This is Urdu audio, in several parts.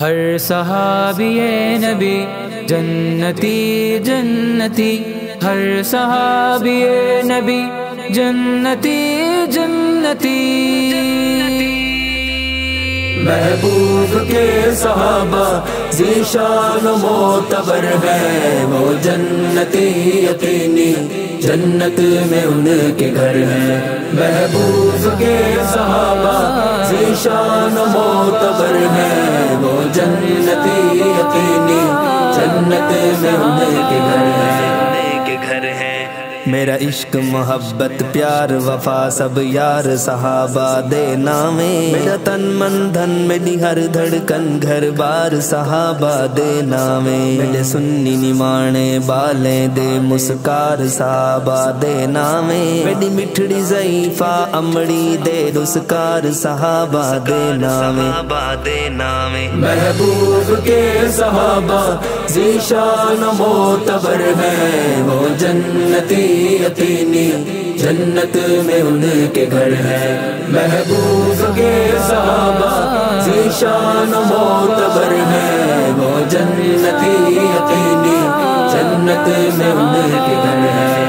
ہر صحابی نبی جنتی جنتی، ہر صحابی نبی جنتی جنتی۔ محبوب کے صحابہ ذیشان و معتبر ہے، وہ جنتی یقینی، جنت میں ان کے گھر ہیں۔ محبوب کے صحابہ ذیشان و معتبر ہے، وہ جنتی یقینی، جنت میں ان کے گھر ہیں۔ میرا عشق محبت پیار وفا سب یار صحابہ دے نامے، میرا تن من دھن میری ہر دھڑکن گھر بار صحابہ دے نامے، میرے سنی نمانے بالے دے مسکار صحابہ دے نامے، میری مٹھڑی ضعیفہ امڑی دے رسکار صحابہ دے نامے۔ محبوب کے صحابہ ذیشان و معتبر ہے، وہ جنتی یقینی، جنت میں ان کے گھر ہیں۔ محبوب کے صحابہ ذیشان و معتبر ہے، وہ جنتی یقینی، جنت میں ان کے گھر ہیں۔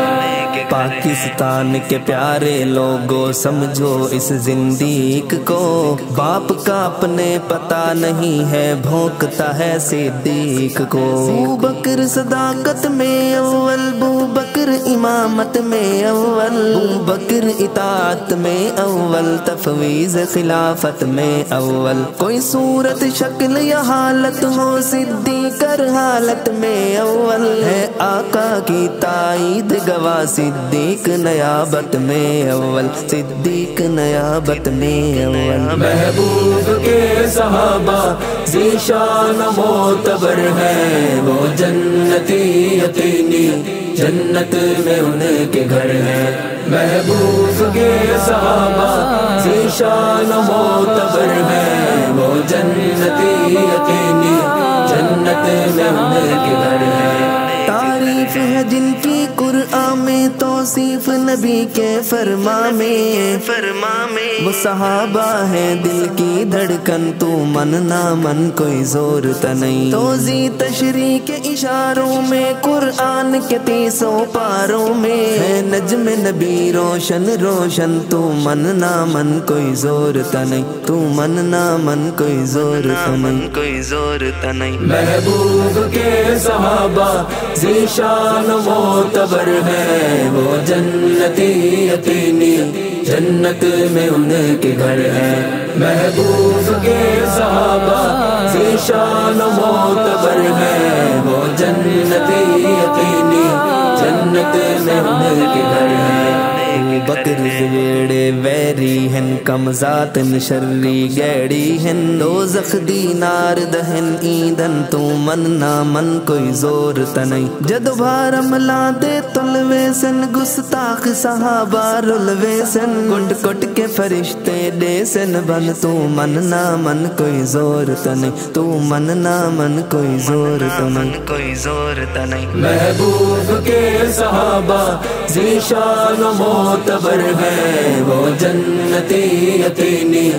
پاکستان کے پیارے لوگوں سمجھو اس زندیق کو، باپ کا اپنے پتہ نہیں ہے بھونکتا ہے صدیق کو۔ ابوبکر صداقت میں اول، ابوبکر امامت میں اول، ابوبکر اطاعت میں اول، تفویض خلافت میں اول۔ کوئی صورت شکل یا حالت ہو صدیق ہر حالت میں اول ہے، آقا کی تائید گواہ صدیق نیابت میں اول، صدیق نیابت میں اول۔ محبوب کے صحابہ ذیشان و معتبر ہے، وہ جنتی یقینی، جنت میں ان کے گھر ہیں۔ محبوب کے صحابہ ذیشان و معتبر ہے، وہ جنتی یقینی، جنت میں ان کے گھر ہیں۔ تعریف ہے جن کی قرآن میں، توصیف نبی کے فرمان میں، وہ صحابہ ہیں دل کی دھڑکن، تو من نہ من کوئی زور نہیں۔ توضیح تشریح کے اشاروں میں، قرآن کے 30 پاروں میں ہے نجم نبی روشن روشن، تو من نہ من کوئی زور نہیں، تو من نہ من کوئی زور نہیں۔ محبوب کے صحابہ ذیشان و معتبر ہے، وہ جنتی یقینی، جنت میں ان کے گھر ہیں۔ محبوب کے صحابہ ذیشان و معتبر ہے، وہ جنتی یقینی، جنت میں ان کے گھر ہیں۔ بکر ویڑے ویری ہن کم ذات شری گیڑی ہن، دوزخ دی نار دہن ایندھن، تو من نہ من کوئی زور نہیں۔ جد بھارم لا دے تلوے سن، گستاخ صحابہ رلوے سن، کٹ کٹ کے فرشتے دے سن بن، تو من نہ من کوئی زور نہیں، تو من نہ من کوئی زور نہیں۔ محبوب کے صحابہ ذیشان و معتبر ہے، وہ جنتی یقینی،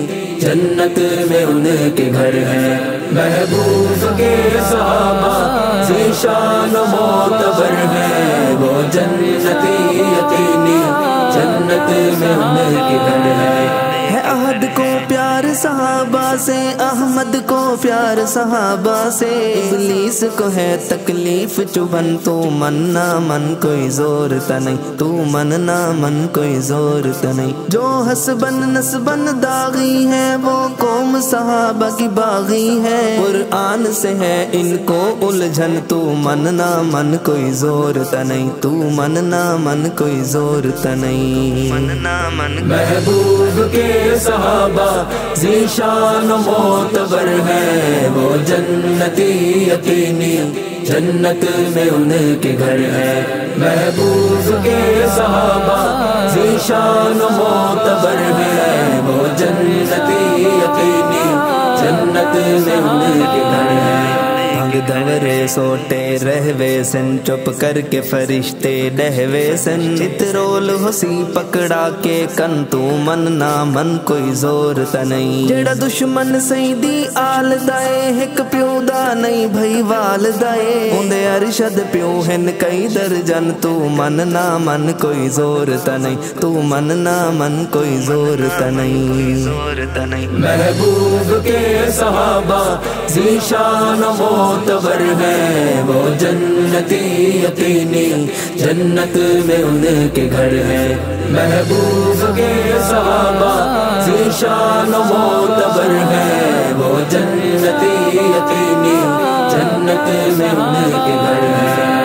جنت میں ان کے گھر ہیں۔ محبوب کے صحابہ ذیشان و معتبر ہے، وہ جنتی یقینی، جنت میں ان کے گھر ہیں۔ ہے عہد کو پیار صحابہ سے، احمد کو پیار صحابہ سے، ابلیس کو ہے تکلیف چبھن، تو من نہ من کوئی زور نہیں، تو من نہ من کوئی زور نہیں۔ جو حسبن نسبن داغی ہے، وہ قوم صحابہ کی باغی ہے، قرآن سے ہے ان کو الجھن، تو من نہ من کوئی زور نہیں، تو من نہ من کوئی زور نہیں۔ محبوب کے صحابہ ذیشان و معتبر ہے، وہ جنتی یقینی، جنت میں ان کے گھر ہیں۔ محبوب کے صحابہ ذیشان و معتبر ہے، وہ جنتی یقینی، جنت میں ان کے گھر ہیں۔ رنگ دھورے سوٹے رہوے سن چپ کر کے فرشتے ڈہوے سن چترول ہسی پکڑا کے کن تو من نہ من کوئی زور تا نہیں جڑا دشمن سیدی آل دائے ہک پیو دا نہیں بھائی وال دائے اندے ارشد پیو ہن کئی درجن تو من نہ من کوئی زور تا نہیں تو من نہ من کوئی زور تا نہیں محبوب کے صحابہ ذیشان و معتبر ہیں وہ جنتی یقینی جنت میں ان کے گھر ہیں محبوب کے صحابہ ذیشان و معتبر ہیں وہ جنتی یقینی جنت میں ان کے گھر ہیں